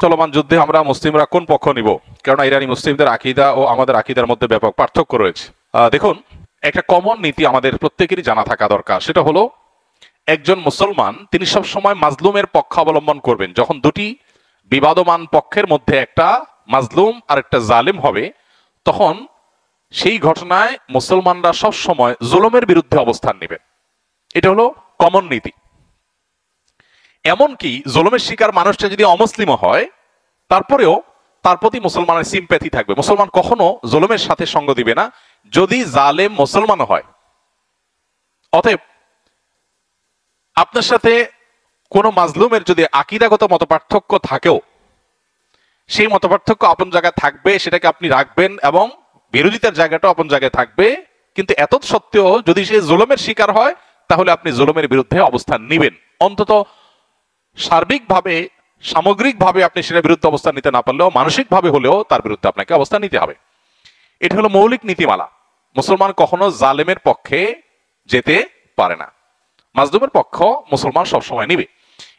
চলমান যুদ্ধে আমরা মুসলিমরা কোন পক্ষ নিব, কেননা ইরানি মুসলিমদের আকীদা ও আমাদের আকীদার মধ্যে ব্যাপক পার্থক্য রয়েছে। দেখুন, একটা কমন নীতি আমাদের প্রত্যেকেরই জানা থাকা দরকার। সেটা হলো, একজন মুসলমান তিনি সব সময় মাজলুমের পক্ষ অবলম্বন করবেন। যখন দুটি বিবাদমান পক্ষের মধ্যে একটা মাজলুম আর একটা জালিম হবে, তখন সেই ঘটনায় মুসলমানরা সব সময় জুলুমের বিরুদ্ধে অবস্থান নেবেন। এটা হলো কমন নীতি। এমনকি জুলুমের শিকার মানুষটা যদি অমুসলিমও হয়, তারপরেও তার প্রতি মুসলমানের সিম্প্যাথি থাকবে। মুসলমান কখনো জুলুমের সাথে সঙ্গ দিবে না, যদি জালেম মুসলমানও হয়। অতএব আপনার সাথে কোনো মাজলুমের যদি আকীদাগত মতপার্থক্য থাকেও, সেই মতপার্থক্য আপন জায়গায় থাকবে, সেটাকে আপনি রাখবেন, এবং বিরোধিতার জায়গাটাও আপন জায়গায় থাকবে। কিন্তু এত সত্ত্বেও যদি সে জুলুমের শিকার হয়, তাহলে আপনি জুলুমের বিরুদ্ধে অবস্থান নেবেন। অন্তত সার্বিকভাবে, সামগ্রিকভাবে আপনি সেটার বিরুদ্ধে অবস্থান নিতে না পারলেও মানসিকভাবে হলেও তার বিরুদ্ধে আপনাকে অবস্থান নিতে হবে। এটা হলো মৌলিক নীতিমালা। মুসলমান কখনো জালেমের পক্ষে যেতে পারে না, মাজলুমের পক্ষ মুসলমান সবসময় নিবে।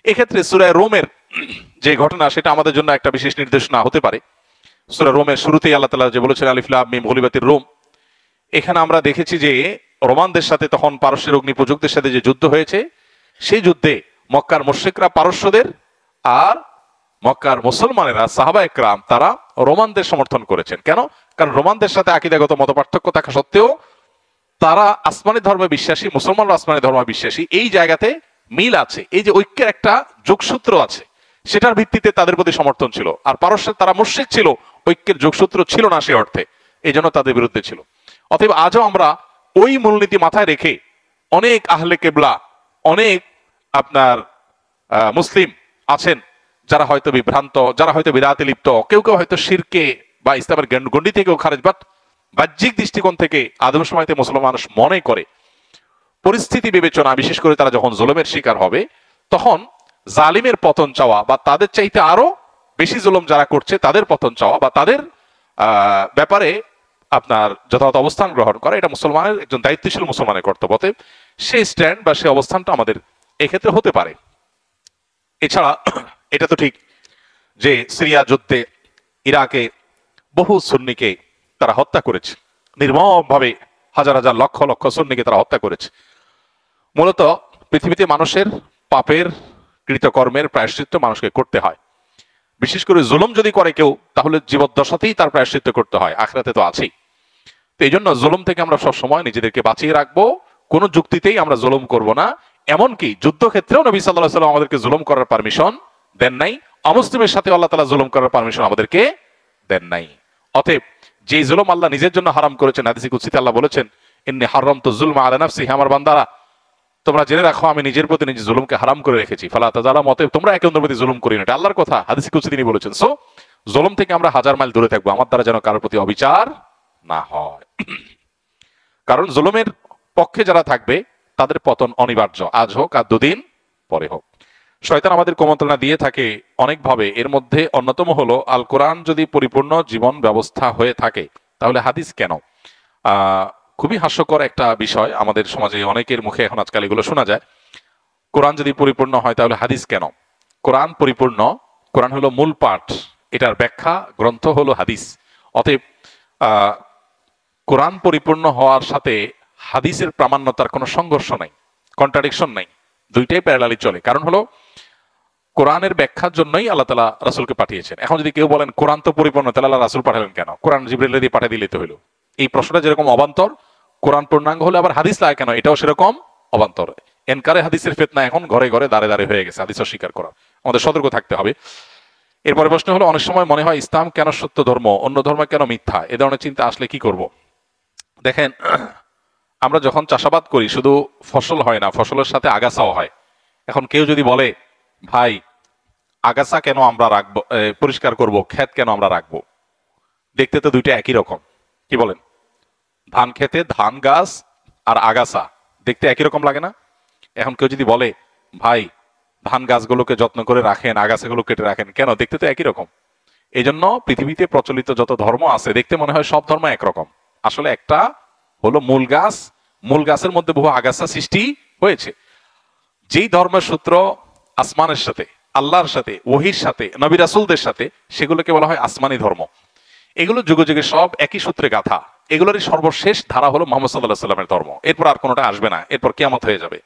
এক্ষেত্রে সূরা রোমের যে ঘটনা, সেটা আমাদের জন্য একটা বিশেষ নির্দেশনা হতে পারে। সূরা রোমের শুরুতেই আল্লাহ তাআলা যে বলেছেন আলিফ লাম মিম গুলিবাতির রোম, এখানে আমরা দেখেছি যে রোমানদের সাথে তখন পারস্যের অগ্নিপূজকদের সাথে যে যুদ্ধ হয়েছে, সেই যুদ্ধে মক্কার মুশরিকরা পারস্যদের আর মক্কার মুসলমানেরা সাহাবায়ে কেরাম তারা রোমানদের সমর্থন করেছেন। কেন? কারণ রোমানদের সাথে আকীদাগত মতপার্থক্য থাকা সত্ত্বেও তারা আসমানি ধর্মে বিশ্বাসী, মুসলমানরা আসমানি ধর্মে বিশ্বাসী। এই জায়গাতে মিল আছে, এই যে ঐক্যের একটা যোগসূত্র আছে, সেটার ভিত্তিতে তাদের প্রতি সমর্থন ছিল। আর পারস্যের তারা মুশরিক ছিল, ঐক্যের যোগসূত্র ছিল না সে অর্থে, এই জন্য তাদের বিরুদ্ধে ছিল। অতএব আজও আমরা ওই মূলনীতি মাথায় রেখে অনেক আহলে কেবলা, অনেক আপনার মুসলিম আছেন যারা হয়তো বিভ্রান্ত, যারা হয়তো বিদআতে লিপ্ত, কেউ কেউ হয়তো শিরকে বা ইসলামের গণ্ডি থেকেও খারেজ, বাট বাহ্যিক দৃষ্টিকোণ থেকে আদমশুমারিতে মুসলমান মানুষ মনে করে পরিস্থিতি বিবেচনা, বিশেষ করে তারা যখন জুলুমের শিকার হবে, তখন জালিমের পতন চাওয়া বা তাদের চাইতে আরো বেশি জুলুম যারা করছে তাদের পতন চাওয়া বা তাদের ব্যাপারে আপনার যথাযথ অবস্থান গ্রহণ করা, এটা মুসলমানের, একজন দায়িত্বশীল মুসলমানের কর্তব্য। সেই স্ট্যান্ড বা সেই অবস্থানটা আমাদের এক্ষেত্রে হতে পারে। এছাড়া এটা তো ঠিক যে সিরিয়া যুদ্ধে ইরাকে বহু সুন্নিকে তারা হত্যা করেছে, নির্মমভাবে হাজার হাজার লক্ষ লক্ষ সুন্নিকে তারা হত্যা করেছে। মূলত পৃথিবীতে মানুষের পাপের কৃতকর্মের প্রায়শ্চিত্ত মানুষকে করতে হয়। বিশেষ করে জুলুম যদি করে কেউ, তাহলে জীবদ্দশাতেই তার প্রায়শ্চিত্ত করতে হয়, আখিরাতে তো আছেই। তো এই জন্য জুলুম থেকে আমরা সবসময় নিজেদেরকে বাঁচিয়ে রাখবো, কোনো যুক্তিতেই আমরা জুলুম করব না। এমনকি যুদ্ধক্ষেত্রেও নবী সাল্লাল্লাহু আলাইহি ওয়াসাল্লাম আমাদেরকে জুলুম করার পারমিশন দেন নাই, অমুসলিমের সাথে আল্লাহ তাআলা জুলুম করার পারমিশন আমাদেরকে দেন নাই। অতএব যে জুলুম আল্লাহ নিজের জন্য হারাম করেছেন, হাদিসে কুদসিতে আল্লাহ বলেছেন, ইন্নী হারামতু যুলমা আলা নাফসি, হে আমার বান্দারা, তোমরা জেনে রাখো আমি নিজের প্রতি নিজে জুলুমকে হারাম করে রেখেছি, ফালা তাযালামু, অতএব তোমরা একে অন্যের প্রতি জুলুম করিও না। এটা আল্লাহর কথা, হাদিসে কুদসি তিনি বলেছেন। সো জুলুম থেকে আমরা হাজার মাইল দূরে থাকবো, আমার দ্বারা যেন কারোর প্রতি অবিচার না হয়। কারণ জুলুমের পক্ষে যারা থাকবে তাদের পতন অনিবার্য, আজ হোক আর দুদিন পরে হোক। শয়তান আমাদের কুমন্ত্রণা দিয়ে থাকে অনেকভাবে। এর মধ্যে অন্যতম হলো, আল কোরআন যদি পরিপূর্ণ জীবন ব্যবস্থা হয়ে থাকে, তাহলে হাদিস কেন? খুবই হাস্যকর একটা বিষয়, আমাদের সমাজে অনেকের মুখে এখন আজকাল এগুলো শোনা যায়। কোরআন যদি পরিপূর্ণ হয় তাহলে হাদিস কেন? কোরআন পরিপূর্ণ, কোরআন হলো মূল পাঠ, এটার ব্যাখ্যা গ্রন্থ হলো হাদিস। অতএব কোরআন পরিপূর্ণ হওয়ার সাথে হাদিসের প্রামাণ্যতার কোনো সংঘর্ষ নাই, কন্ট্রাডিকশন নাই, দুইটাই প্যারালালি চলে। কারণ হলো কোরআনের ব্যাখ্যার জন্যই আল্লাহ তাআলা রাসূলকে পাঠিয়েছেন। এখন যদি কেউ বলেন কোরআন তো পরিপূর্ণ, তাহলে আল্লাহ রাসূল পাঠালেন কেন? কোরআন জিবরিল দিয়ে পাঠিয়ে দিলে তো হলো। এই প্রশ্নটা যেরকম অবান্তর, কোরআন পূর্ণাঙ্গ হলে আবার হাদিস লাগে কেন? এটাও সেরকম অবান্তর। এনকারে হাদিসের ফিতনা এখন ঘরে ঘরে দাঁড়ে দাঁড়ে হয়ে গেছে, হাদিস অস্বীকার করা। আমাদের সতর্ক থাকতে হবে। এরপরে প্রশ্ন হলো, অনেক সময় মনে হয় ইসলাম কেন সত্য ধর্ম, অন্য ধর্ম কেন মিথ্যা? এ ধরনের চিন্তা আসলে কি করব? দেখেন, আমরা যখন চাষাবাদ করি শুধু ফসল হয় না, ফসলের সাথে আগাছাও হয়। এখন কেউ যদি বলে, ভাই আগাছা কেন আমরা রাখবো, পরিষ্কার করব, ক্ষেত কেন আমরা রাখবো? দেখতে তো দুইটা একই রকম, কি বলেন? ধান খেতে ধান গাছ আর আগাছা দেখতে একই রকম লাগে না? এখন কেউ যদি বলে, ভাই ধান গাছগুলোকে যত্ন করে রাখেন, আগাছাগুলো কেটে রাখেন, কেন? দেখতে তো একই রকম। এই জন্য পৃথিবীতে প্রচলিত যত ধর্ম আছে দেখতে মনে হয় সব ধর্ম একরকম, আসলে একটা হলো মূল গাছ, মূল গাছের মধ্যে বহু আগাছা সৃষ্টি হয়েছে। যেই ধর্মের সূত্র আসমানের সাথে আল্লাহর সাথে, ওহির সাথে, নবী রাসূলদের সাথে, সেগুলোকে বলা হয় আসমানি ধর্ম। এগুলো যুগে যুগে সব একই সূত্রে গাথা। এগুলোরই সর্বশেষ ধারা হলো মুহাম্মদ সাল্লাল্লাহু আলাইহি সাল্লামের ধর্ম। এরপর আর কোনোটা আসবে না, এরপর কিয়ামত হয়ে যাবে।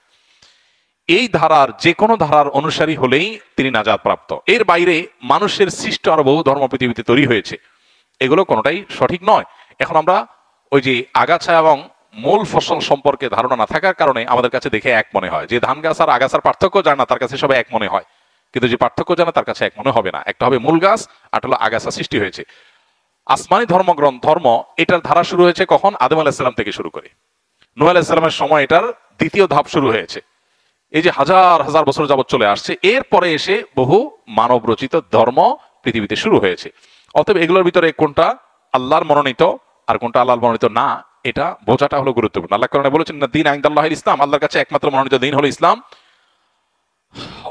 এই ধারার যে কোনো ধারার অনুসারী হলেই তিনি নাজাত প্রাপ্ত। এর বাইরে মানুষের সৃষ্ট আরো বহু ধর্ম পৃথিবীতে তৈরি হয়েছে, এগুলো কোনোটাই সঠিক নয়। এখন আমরা ওই যে আগাছা এবং মূল ফসল সম্পর্কে ধারণা না থাকার কারণে আমাদের কাছে দেখে এক মনে হয়, যে ধান গাছ আর আগাছার পার্থক্য জানে না তার কাছে সবাই এক মনে হয়, কিন্তু যে পার্থক্য জানে তার কাছে এক মনে হবে না। একটা হবে মূল গাছ, আর হলো আগাছা সৃষ্টি হয়েছে। আসমানি ধর্ম এটার ধারা শুরু হয়েছে কখন? আদম আলাইহিস সালাম থেকে শুরু করে নূহ আলাইহিস সালামের সময় এটার দ্বিতীয় ধাপ শুরু হয়েছে। এই যে হাজার হাজার বছর যাবত চলে আসছে, এরপরে এসে বহু মানব রচিত ধর্ম পৃথিবীতে শুরু হয়েছে। অতএব এগুলোর ভিতরে কোনটা আল্লাহর মনোনীত আর কোনটা আল্লাহর মনোনীত না, এটা বোঝাটা হলো গুরুত্বপূর্ণ। আল্লাহ কোরআনে বলেছেন, না দীন ইনদাল্লাহিল ইসলাম, আল্লাহর কাছে একমাত্র মনোনীত দিন হলো ইসলাম।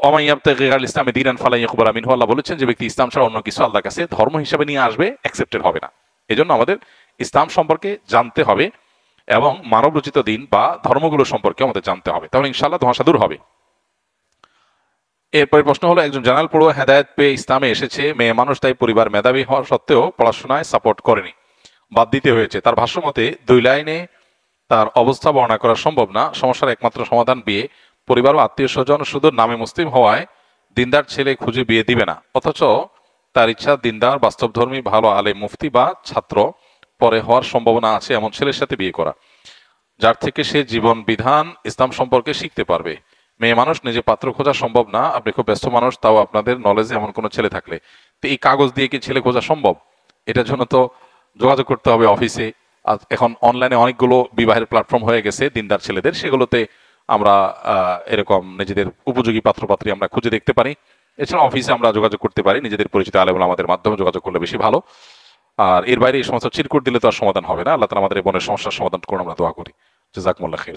ওয়া ইয়াবতাগি গায়রাল ইসলামি দীনান ফালান ইউকবালা মিনহু, আল্লাহ বলেছেন যে ব্যক্তি ইসলাম ছাড়া অন্য কিছু আল্লাহর কাছে ধর্ম হিসেবে নিয়ে আসবে, অ্যাকসেপ্টেড হবে না। এজন্য আমাদের ইসলাম সম্পর্কে জানতে হবে এবং মানব রচিত দিন বা ধর্মগুলো সম্পর্কে আমাদের জানতে হবে, তাহলে ইনশাআল্লাহ ধোঁয়াশা দূর হবে। এরপরে প্রশ্ন হলো, একজন জেনারেল পড়ুয়া হেদায়েত পেয়ে ইসলামে এসেছে, মেয়ে মানুষ তাই পরিবার মেধাবী হওয়া সত্ত্বেও পড়াশোনায় সাপোর্ট করেনি, বাদ দিতে হয়েছে। তার ভাষ্য মতে 2 লাইনে তার অবস্থা বর্ণনা করা সম্ভব না। সমস্যার একমাত্র সমাধান বিয়ে। পরিবার ও আত্মীয় স্বজন শুধু নামে মুসলিম হওয়ায় দিনদার ছেলে খুঁজে বিয়ে দিবে না, অথচ তার ইচ্ছা দিনদার, বাস্তবধর্মী, ভালো আলেম, মুফতি বা ছাত্র পরে হওয়ার সম্ভাবনা আছে এমন ছেলের সাথে বিয়ে করা, যার থেকে সে জীবন বিধান ইসলাম সম্পর্কে শিখতে পারবে। মেয়ে মানুষ নিজে পাত্র খোঁজা সম্ভব না, আপনি খুব ব্যস্ত মানুষ, তাও আপনাদের নলেজে এমন কোনো ছেলে থাকলে, তো এই কাগজ দিয়ে কি ছেলে খোঁজা সম্ভব? এটার জন্য তো যোগাযোগ করতে হবে অফিসে। আর এখন অনলাইনে অনেকগুলো বিবাহের প্ল্যাটফর্ম হয়ে গেছে দিনদার ছেলেদের, সেগুলোতে আমরা এরকম নিজেদের উপযোগী পাত্রপাত্রী আমরা খুঁজে দেখতে পারি। এছাড়া অফিসে আমরা যোগাযোগ করতে পারি, নিজেদের পরিচিত আলেম ওলামাদের মাধ্যমে যোগাযোগ করলে বেশি ভালো। আর এর বাইরে এই সমস্ত চিরকুট দিলে তো আর সমাধান হবে না। আল্লাহ তাআলা আমাদের এই বোনের সমস্যার সমাধান করুন, আমরা দোয়া করি। জাযাকুমুল্লাহ খাইর।